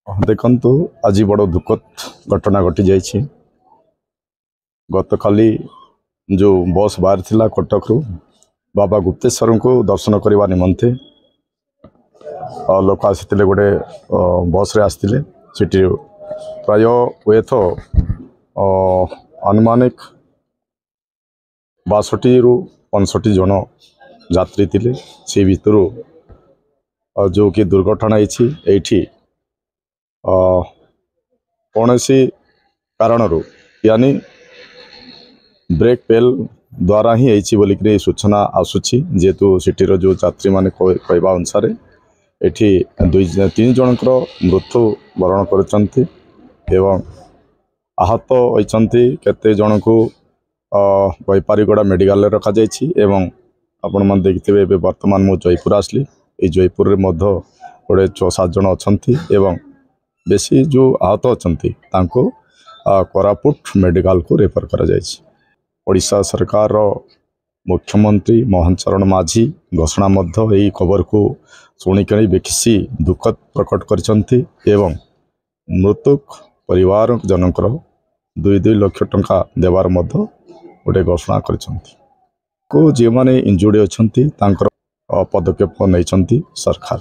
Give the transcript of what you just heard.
देखु आज बड़ दुखद घटना घटी जाइए। गत काली जो बस बाहर थिला कटक रु बाबा गुप्तेश्वर को दर्शन करने निमंते लोक आसी गोटे बस रे आसते सिटी प्राय हुए तो अनुमानिक 62 रु 65 जन यात्री थे। से भितर जो कि दुर्घटना होती कौन सी कारण यानी ब्रेक पेल द्वारा ही होती बोलिक सूचना आसूची। जेहेतु सिटीर जो यात्री माने कहवा अनुसार एठी 2-3 जनकर मृत्यु वरण करचंती एवं आहत होइचंती केते जन को बैपारीगड़ा मेडिकल रखा जाइछि। एवं आपण मन देखिथिबे एबे वर्तमान मु जयपुर आसली। ए जयपुर रे मध्य गोटे 6-7 जन अछंती एवं बेसी जो आहत अछंती तांको कोरापुट मेडिकल को रेफर करा जाइछि। ओडिशा सरकार मुख्यमंत्री मोहन चरण माझी घोषणा मध्य यही खबर को शुणिक बेखिसी दुखद प्रकट करछंती एवं मृतक परिवार जनकर 2-2 लाख टंका देवार मध्य गोटे घोषणा करछंती। को जे माने इंजुर्ड अछंती तांकर पदक्षेप नैछंती सरकार।